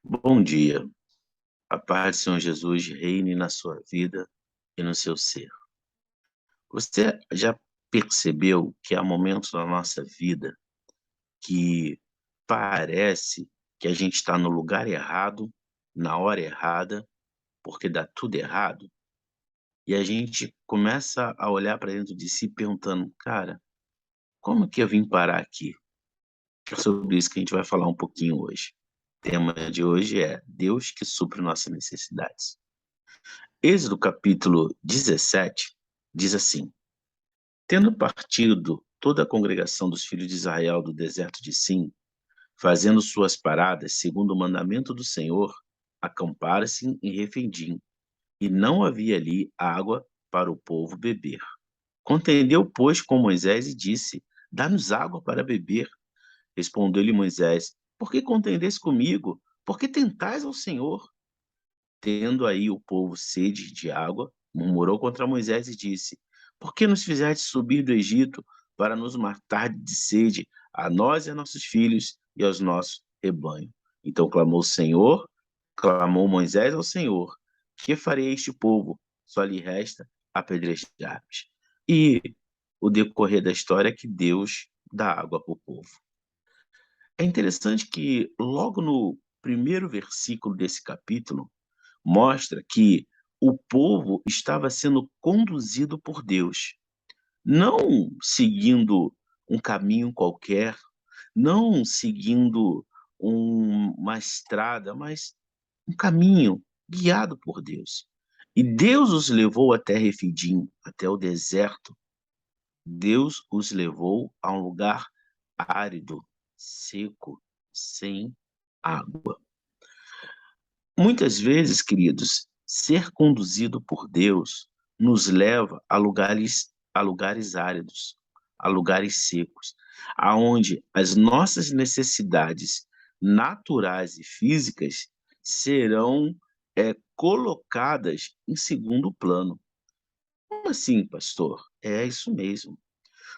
Bom dia. A paz do Senhor Jesus reine na sua vida e no seu ser. Você já percebeu que há momentos na nossa vida que parece que a gente está no lugar errado, na hora errada, porque dá tudo errado? E a gente começa a olhar para dentro de si perguntando: "Cara, como que eu vim parar aqui?". É sobre isso que a gente vai falar um pouquinho hoje. O tema de hoje é Deus que supre nossas necessidades. Êxodo capítulo 17 diz assim: Tendo partido toda a congregação dos filhos de Israel do deserto de Sim, fazendo suas paradas segundo o mandamento do Senhor, acamparam-se em Refidim, e não havia ali água para o povo beber. Contendeu, pois, com Moisés e disse: Dá-nos água para beber. Respondeu-lhe Moisés: Por que contendeis comigo? Por que tentais ao Senhor? Tendo aí o povo sede de água, murmurou contra Moisés e disse: Por que nos fizeste subir do Egito para nos matar de sede, a nós e a nossos filhos e aos nossos rebanhos? Então clamou o Senhor, clamou Moisés ao Senhor: Que farei a este povo? Só lhe resta apedrejar-me. E o decorrer da história é que Deus dá água para o povo. É interessante que logo no primeiro versículo desse capítulo, mostra que o povo estava sendo conduzido por Deus, não seguindo um caminho qualquer, não seguindo uma estrada, mas um caminho guiado por Deus. E Deus os levou até Refidim, até o deserto. Deus os levou a um lugar árido, seco, sem água. Muitas vezes, queridos, ser conduzido por Deus nos leva a lugares áridos, a lugares secos, aonde as nossas necessidades naturais e físicas serão colocadas em segundo plano. Como assim, pastor? É isso mesmo.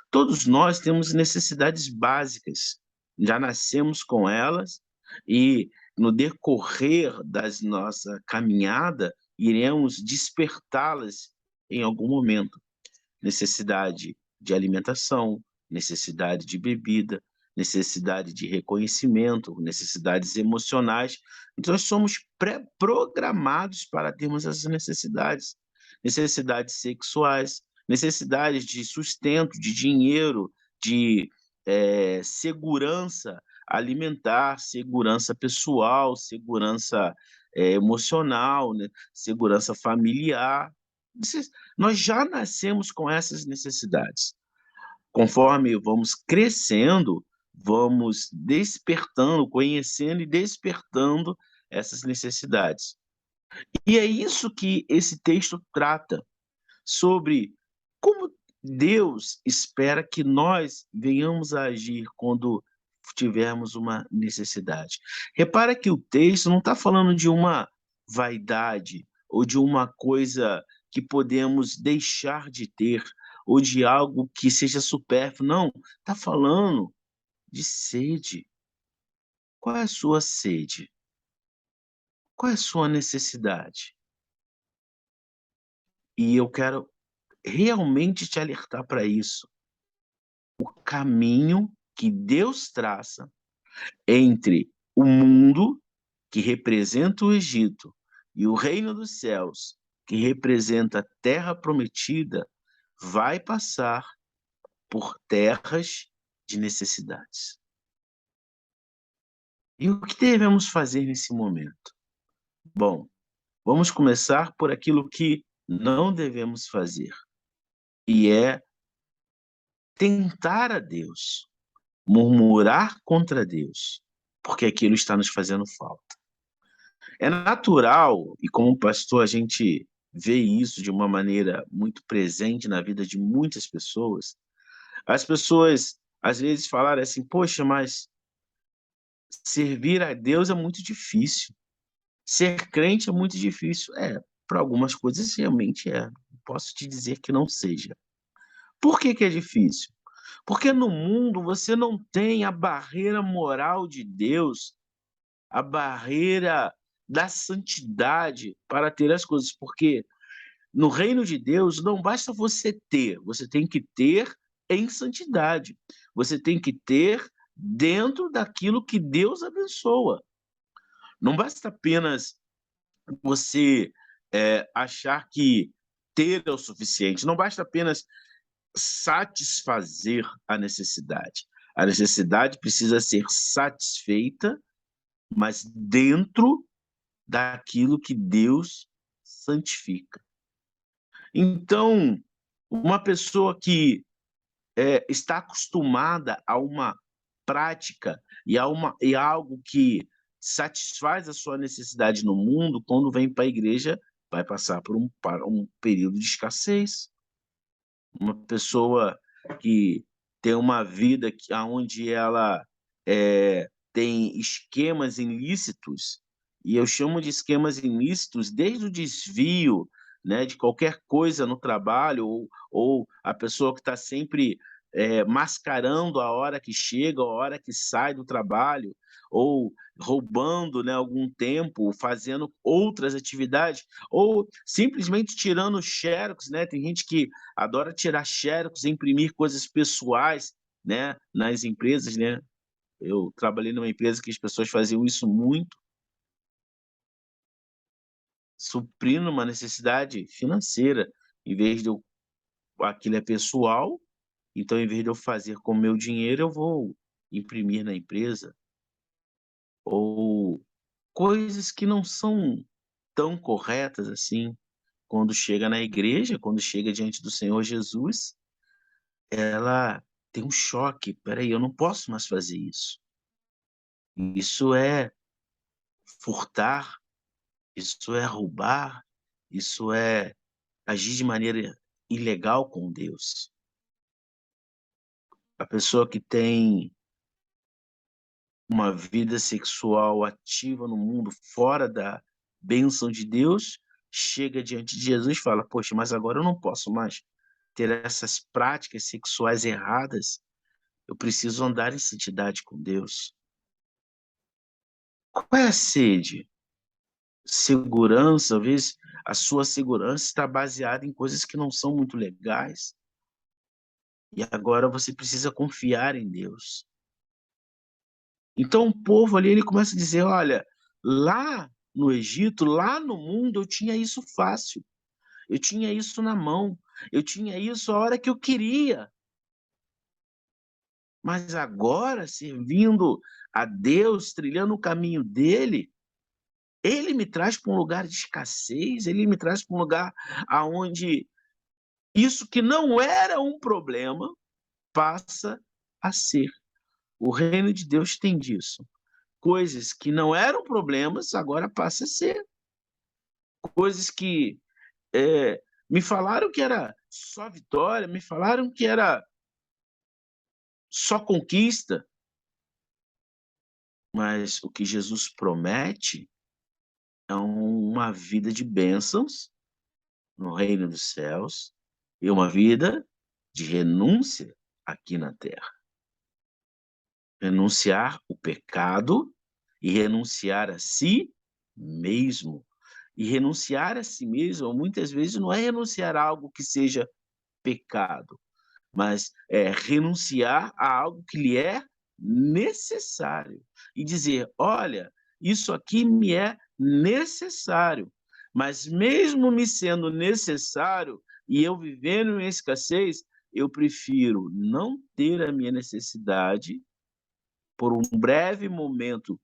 Todos nós temos necessidades básicas, já nascemos com elas e no decorrer das nossa caminhada, iremos despertá-las em algum momento. Necessidade de alimentação, necessidade de bebida, necessidade de reconhecimento, necessidades emocionais. Então nós somos pré-programados para termos essas necessidades. Necessidades sexuais, necessidades de sustento, de dinheiro, de segurança alimentar, segurança pessoal, segurança emocional, né? Segurança familiar. Nós já nascemos com essas necessidades. Conforme vamos crescendo, vamos despertando, conhecendo e despertando essas necessidades. E é isso que esse texto trata, sobre como Deus espera que nós venhamos a agir quando tivermos uma necessidade. Repara que o texto não está falando de uma vaidade ou de uma coisa que podemos deixar de ter ou de algo que seja supérfluo, não, está falando de sede. Qual é a sua sede? Qual é a sua necessidade? E eu quero realmente te alertar para isso. Caminho que Deus traça entre o mundo, que representa o Egito, e o reino dos céus, que representa a terra prometida, vai passar por terras de necessidades. E o que devemos fazer nesse momento? Bom, vamos começar por aquilo que não devemos fazer, e é tentar a Deus, murmurar contra Deus, porque aquilo está nos fazendo falta. É natural, e como pastor a gente vê isso de uma maneira muito presente na vida de muitas pessoas. As pessoas às vezes falarem assim: "Poxa, mas servir a Deus é muito difícil, ser crente é muito difícil". É, para algumas coisas realmente é, não posso te dizer que não seja. Por que que é difícil? Porque no mundo você não tem a barreira moral de Deus a barreira da santidade para ter as coisas, porque no reino de Deus não basta você ter, você tem que ter em santidade. Você tem que ter dentro daquilo que Deus abençoa. Não basta apenas você achar que ter é o suficiente, não basta apenas satisfazer a necessidade. A necessidade precisa ser satisfeita, mas dentro daquilo que Deus santifica. Então, uma pessoa que está acostumada a uma prática e a algo que satisfaz a sua necessidade no mundo, quando vem para a igreja, vai passar por um período de escassez. Uma pessoa que tem uma vida onde ela tem esquemas ilícitos, e eu chamo de esquemas ilícitos desde o desvio, né, de qualquer coisa no trabalho, ou a pessoa que está sempre mascarando a hora que chega, a hora que sai do trabalho, ou roubando, né, algum tempo, fazendo outras atividades, ou simplesmente tirando xerox, né? Tem gente que adora tirar xerox, imprimir coisas pessoais, né, nas empresas, né? Eu trabalhei numa empresa que as pessoas faziam isso muito, suprindo uma necessidade financeira. Em vez de aquilo é pessoal, então em vez de eu fazer com o meu dinheiro, eu vou imprimir na empresa, ou coisas que não são tão corretas assim. Quando chega na igreja, quando chega diante do Senhor Jesus, ela tem um choque: "Espera aí, eu não posso mais fazer isso. Isso é furtar, isso é roubar, isso é agir de maneira ilegal com Deus". A pessoa que tem uma vida sexual ativa no mundo fora da bênção de Deus, chega diante de Jesus e fala: "Poxa, mas agora eu não posso mais ter essas práticas sexuais erradas, eu preciso andar em santidade com Deus". Qual é a sede? Segurança, às vezes a sua segurança está baseada em coisas que não são muito legais, e agora você precisa confiar em Deus. Então o povo ali, ele começa a dizer: "Olha, lá no Egito, lá no mundo eu tinha isso fácil, eu tinha isso na mão, eu tinha isso a hora que eu queria, mas agora servindo a Deus, trilhando o caminho dele, ele me traz para um lugar de escassez, ele me traz para um lugar aonde isso que não era um problema passa a ser". O reino de Deus tem disso. Coisas que não eram problemas, agora passa a ser. Coisas que me falaram que era só vitória, me falaram que era só conquista, mas o que Jesus promete é uma vida de bênçãos no reino dos céus e uma vida de renúncia aqui na terra. Renunciar o pecado e renunciar a si mesmo. E renunciar a si mesmo, muitas vezes, não é renunciar a algo que seja pecado, mas é renunciar a algo que lhe é necessário. E dizer: "Olha, isso aqui me é necessário, mas mesmo me sendo necessário e eu vivendo em escassez, eu prefiro não ter a minha necessidade por um breve momento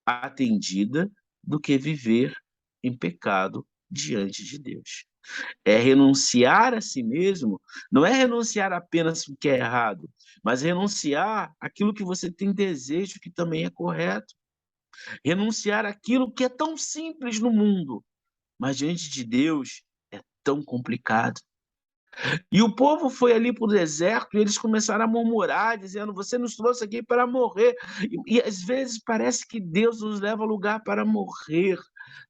atendida, do que viver em pecado diante de Deus". É renunciar a si mesmo, não é renunciar apenas o que é errado, mas renunciar aquilo que você tem desejo que também é correto. Renunciar aquilo que é tão simples no mundo, mas diante de Deus é tão complicado. E o povo foi ali para o deserto e eles começaram a murmurar, dizendo: "Você nos trouxe aqui para morrer". E às vezes parece que Deus nos leva a lugar para morrer,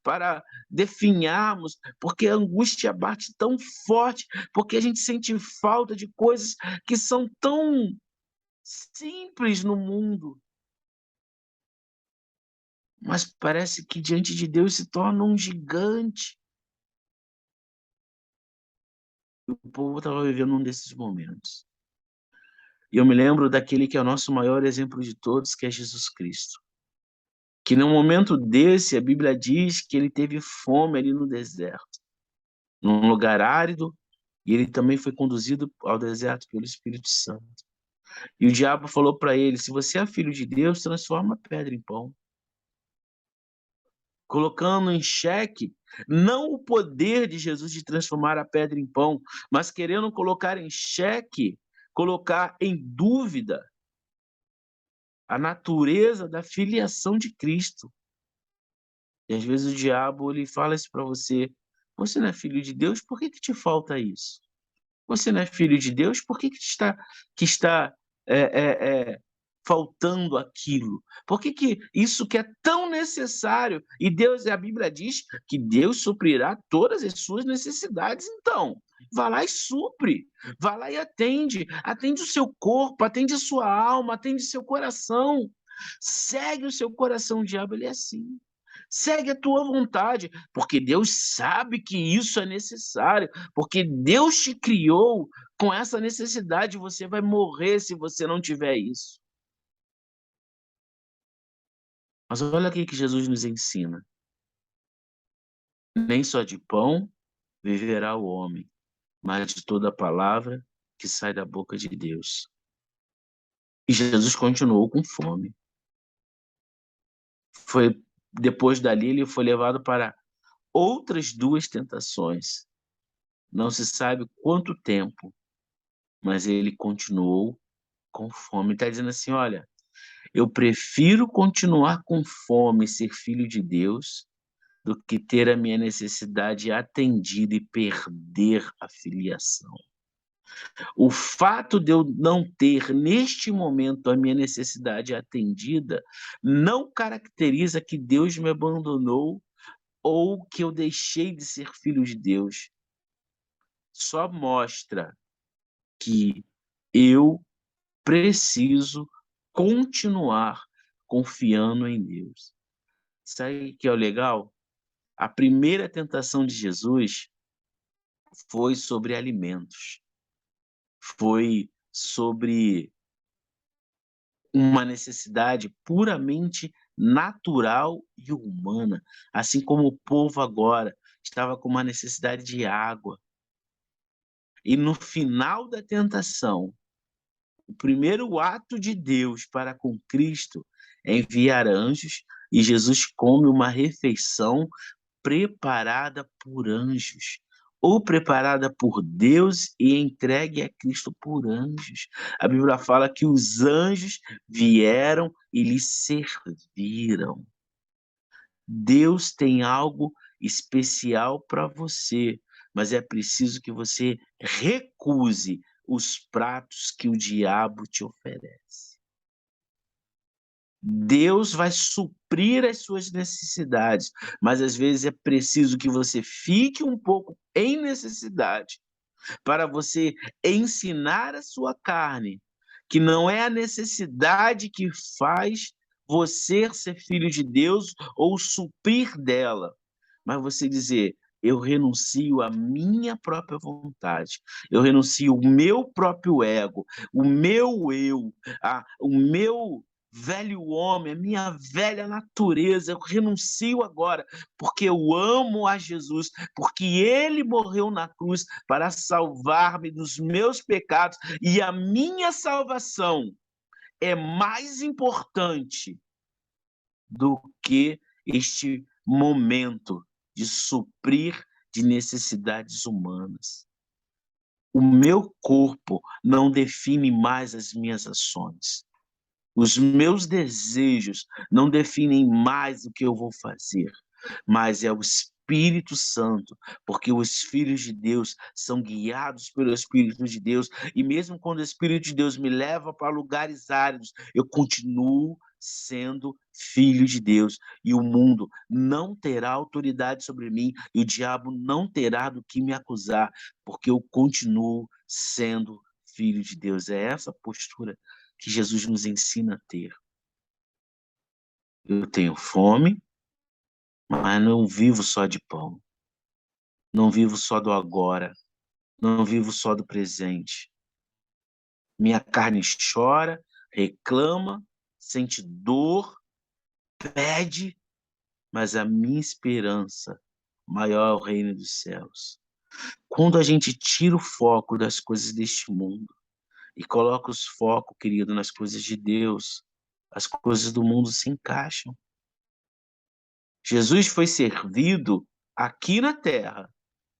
para definharmos, porque a angústia bate tão forte, porque a gente sente falta de coisas que são tão simples no mundo, mas parece que diante de Deus se torna um gigante. O povo estava vivendo um desses momentos. E eu me lembro daquele que é o nosso maior exemplo de todos, que é Jesus Cristo. Que num momento desse, a Bíblia diz que ele teve fome ali no deserto, num lugar árido, e ele também foi conduzido ao deserto pelo Espírito Santo. E o diabo falou para ele: se você é filho de Deus, transforma a pedra em pão. Colocando em xeque não o poder de Jesus de transformar a pedra em pão, mas querendo colocar em xeque, colocar em dúvida a natureza da filiação de Cristo. E às vezes o diabo ele fala isso para você: você não é filho de Deus, por que que te falta isso? Você não é filho de Deus, por que que está é, é, é, faltando aquilo? Por que que isso que é tão necessário? E Deus, a Bíblia diz que Deus suprirá todas as suas necessidades. Então, vá lá e supre, vá lá e atende o seu corpo, atende a sua alma, atende o seu coração. Segue o seu coração, o diabo ele é assim. Segue a tua vontade, porque Deus sabe que isso é necessário, porque Deus te criou com essa necessidade, você vai morrer se você não tiver isso. Mas olha aqui que Jesus nos ensina: nem só de pão viverá o homem, mas de toda palavra que sai da boca de Deus. E Jesus continuou com fome. Foi depois dali ele foi levado para outras duas tentações. Não se sabe quanto tempo, mas ele continuou com fome. Está dizendo assim: olha, eu prefiro continuar com fome e ser filho de Deus do que ter a minha necessidade atendida e perder a filiação. O fato de eu não ter, neste momento, a minha necessidade atendida, não caracteriza que Deus me abandonou ou que eu deixei de ser filho de Deus. Só mostra que eu preciso continuar confiando em Deus. Sabe o que é o legal? A primeira tentação de Jesus foi sobre alimentos, foi sobre uma necessidade puramente natural e humana, assim como o povo agora estava com uma necessidade de água. E no final da tentação, o primeiro ato de Deus para com Cristo é enviar anjos, e Jesus come uma refeição preparada por anjos, ou preparada por Deus e entregue a Cristo por anjos. A Bíblia fala que os anjos vieram e lhe serviram. Deus tem algo especial para você, mas é preciso que você recuse os pratos que o diabo te oferece. Deus vai suprir as suas necessidades, mas às vezes é preciso que você fique um pouco em necessidade, para você ensinar a sua carne, que não é a necessidade que faz você ser filho de Deus ou suprir dela, mas você dizer: eu renuncio à minha própria vontade, eu renuncio o meu próprio ego, o meu eu, o meu velho homem, a minha velha natureza, eu renuncio agora, porque eu amo a Jesus, porque ele morreu na cruz para salvar-me dos meus pecados, e a minha salvação é mais importante do que este momento de suprir de necessidades humanas. O meu corpo não define mais as minhas ações. Os meus desejos não definem mais o que eu vou fazer, mas é o Espírito Santo, porque os filhos de Deus são guiados pelo Espírito de Deus, e mesmo quando o Espírito de Deus me leva para lugares áridos, eu continuo sendo filho de Deus, e o mundo não terá autoridade sobre mim, e o diabo não terá do que me acusar, porque eu continuo sendo filho de Deus. É essa postura que Jesus nos ensina a ter. Eu tenho fome, mas não vivo só de pão. Não vivo só do agora. Não vivo só do presente. Minha carne chora, reclama, sente dor, pede, mas a minha esperança maior é o reino dos céus. Quando a gente tira o foco das coisas deste mundo e coloca os focos, querido, nas coisas de Deus, as coisas do mundo se encaixam. Jesus foi servido aqui na terra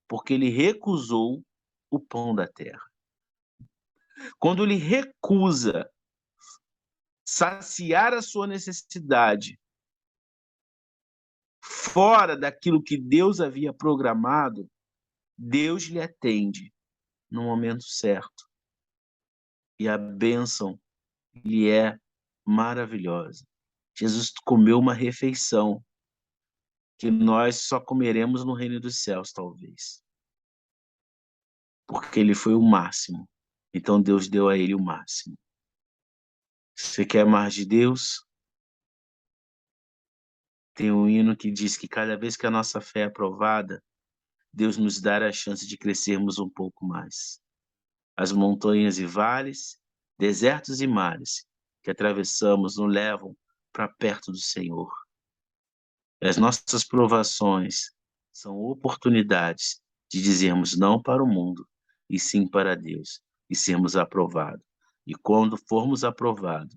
porque ele recusou o pão da terra. Quando ele recusa saciar a sua necessidade fora daquilo que Deus havia programado, Deus lhe atende no momento certo. E a bênção lhe é maravilhosa. Jesus comeu uma refeição que nós só comeremos no reino dos céus, talvez. Porque ele foi o máximo. Então Deus deu a ele o máximo. Você quer mais de Deus? Tem um hino que diz que cada vez que a nossa fé é aprovada, Deus nos dará a chance de crescermos um pouco mais. As montanhas e vales, desertos e mares que atravessamos nos levam para perto do Senhor. As nossas provações são oportunidades de dizermos não para o mundo e sim para Deus e sermos aprovados. E quando formos aprovados,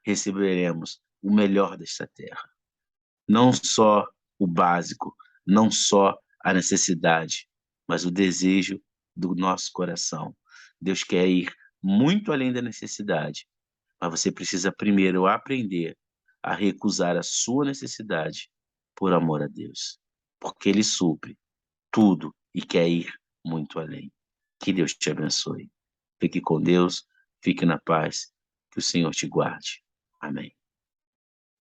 receberemos o melhor desta terra. Não só o básico, não só a necessidade, mas o desejo do nosso coração. Deus quer ir muito além da necessidade, mas você precisa primeiro aprender a recusar a sua necessidade por amor a Deus, porque Ele supre tudo e quer ir muito além. Que Deus te abençoe. Fique com Deus, fique na paz, que o Senhor te guarde. Amém.